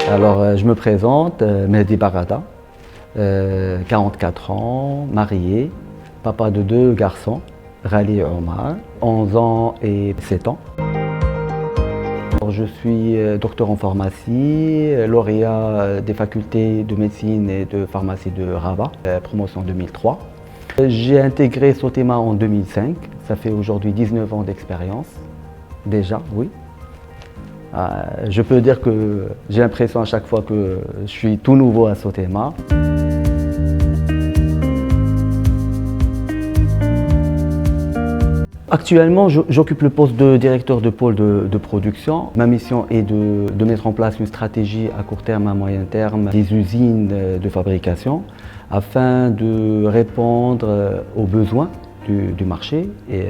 Alors, je me présente, Mehdi Barada, 44 ans, marié, papa de 2 garçons, Rali et Omar, 11 ans et 7 ans. Alors, je suis docteur en pharmacie, lauréat des facultés de médecine et de pharmacie de Rabat, promotion 2003. J'ai intégré Sotema en 2005, ça fait aujourd'hui 19 ans d'expérience, déjà, oui. Je peux dire que j'ai l'impression à chaque fois que je suis tout nouveau à Sotema. Actuellement, j'occupe le poste de directeur de pôle de production. Ma mission est de mettre en place une stratégie à court terme, à moyen terme, des usines de fabrication afin de répondre aux besoins du marché et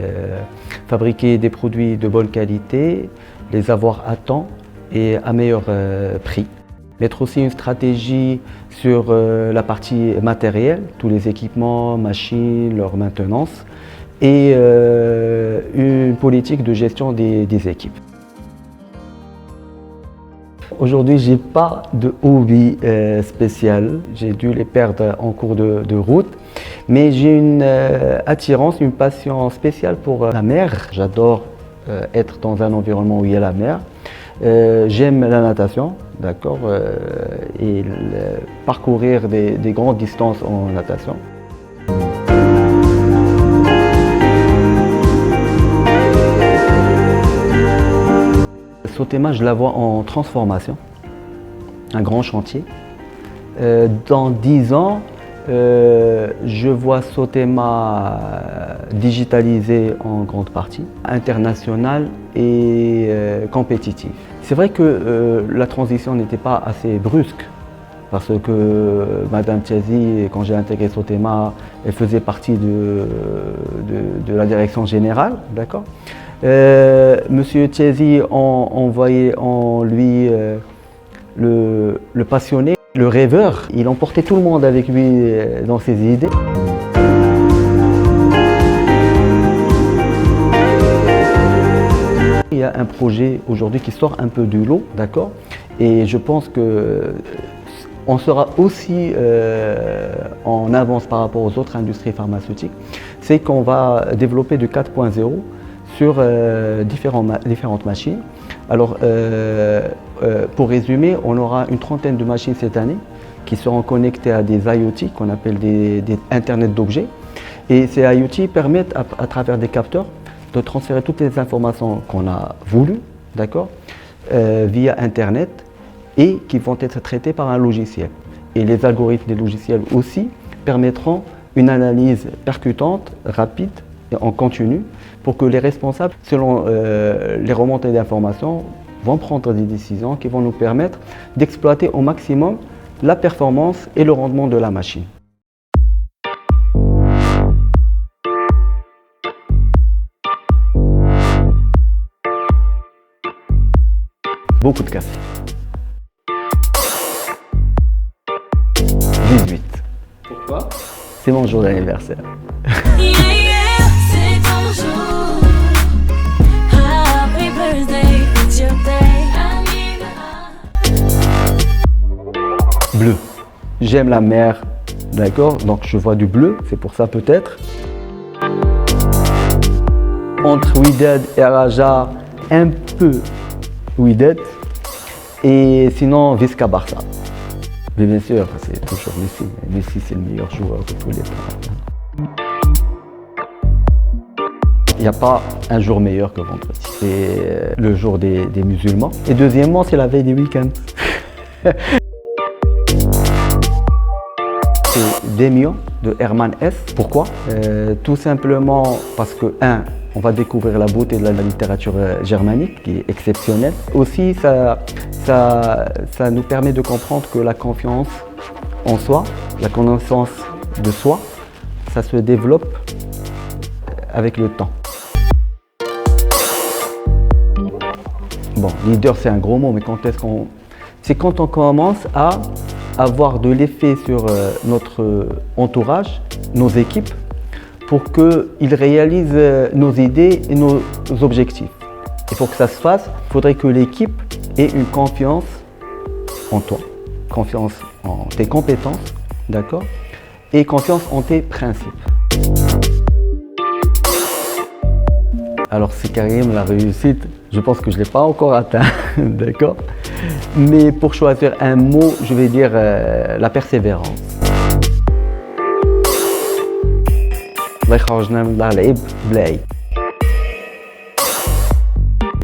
fabriquer des produits de bonne qualité, les avoir à temps et à meilleur prix. Mettre aussi une stratégie sur la partie matérielle, tous les équipements, machines, leur maintenance et une politique de gestion des équipes. Aujourd'hui, je n'ai pas de hobby spécial, j'ai dû les perdre en cours de route, mais j'ai une attirance, une passion spéciale pour la mer. J'adore être dans un environnement où il y a la mer. J'aime la natation, d'accord, et parcourir des grandes distances en natation. Sotema, je la vois en transformation, un grand chantier. Dans 10 ans, je vois Sotema digitalisé en grande partie, international et compétitif. C'est vrai que la transition n'était pas assez brusque parce que Madame Tiazi, quand j'ai intégré Sotema, elle faisait partie de la direction générale, d'accord. Monsieur Tiazi, on voyait en lui le passionné, le rêveur. Il emportait tout le monde avec lui dans ses idées. Il y a un projet aujourd'hui qui sort un peu du lot, d'accord? Et je pense que on sera aussi en avance par rapport aux autres industries pharmaceutiques. C'est qu'on va développer du 4.0 sur différentes machines. Alors, pour résumer, on aura une trentaine de machines cette année qui seront connectées à des IoT, qu'on appelle des Internet d'objets. Et ces IoT permettent, à travers des capteurs, de transférer toutes les informations qu'on a voulu, d'accord, via Internet et qui vont être traitées par un logiciel. Et les algorithmes des logiciels aussi permettront une analyse percutante, rapide, et en continu, pour que les responsables, selon les remontées d'informations, vont prendre des décisions qui vont nous permettre d'exploiter au maximum la performance et le rendement de la machine. Beaucoup de café. 18. Pourquoi? C'est mon jour d'anniversaire. Bleu. J'aime la mer, d'accord? Donc je vois du bleu, c'est pour ça peut-être. Entre Wydad et Raja, un peu Wydad. Et sinon, Visca Barça. Mais bien sûr, c'est toujours Messi. Messi, c'est le meilleur joueur de tous les temps. Il n'y a pas un jour meilleur que vendredi. C'est le jour des musulmans. Et deuxièmement, c'est la veille des week-ends. C'est Demio de Herman S. Pourquoi? Tout simplement parce que, un, On va découvrir la beauté de la littérature germanique qui est exceptionnelle. Aussi, ça nous permet de comprendre que la confiance en soi, la connaissance de soi, ça se développe avec le temps. Bon, leader, c'est un gros mot, mais c'est quand on commence à avoir de l'effet sur notre entourage, nos équipes, pour qu'ils réalisent nos idées et nos objectifs. Et pour que ça se fasse, il faudrait que l'équipe ait une confiance en toi, confiance en tes compétences, d'accord, et confiance en tes principes. Alors c'est Karim, la réussite, je pense que je ne l'ai pas encore atteint, d'accord. Mais pour choisir un mot, je vais dire la persévérance.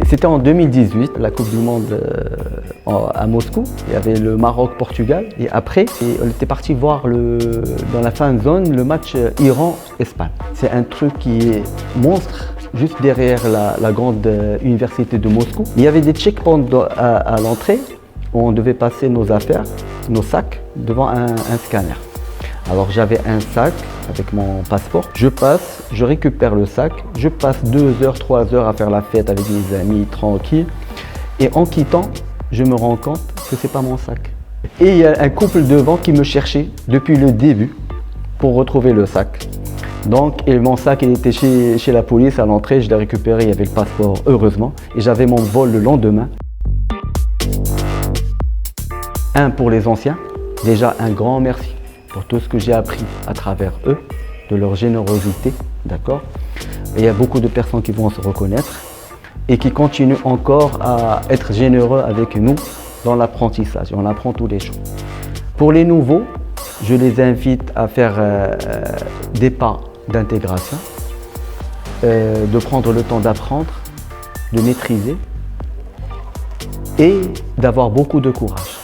C'était en 2018, la Coupe du Monde à Moscou. Il y avait le Maroc-Portugal. Et après, on était parti voir dans la fin de zone le match Iran-Espagne. C'est un truc qui est monstre, juste derrière la grande université de Moscou. Il y avait des checkpoints à l'entrée où on devait passer nos affaires, nos sacs, devant un scanner. Alors j'avais un sac avec mon passeport, je passe, je récupère le sac, je passe 2 heures, 3 heures à faire la fête avec mes amis tranquille. Et en quittant, je me rends compte que c'est pas mon sac. Et il y a un couple devant qui me cherchait depuis le début pour retrouver le sac. Donc mon sac il était chez la police à l'entrée, je l'ai récupéré, il y avait le passeport heureusement. Et j'avais mon vol le lendemain. Pour les anciens, déjà un grand merci pour tout ce que j'ai appris à travers eux, de leur générosité, d'accord. Il y a beaucoup de personnes qui vont se reconnaître et qui continuent encore à être généreux avec nous dans l'apprentissage. On apprend tous les jours. Pour les nouveaux, je les invite à faire des pas d'intégration, de prendre le temps d'apprendre, de maîtriser et d'avoir beaucoup de courage.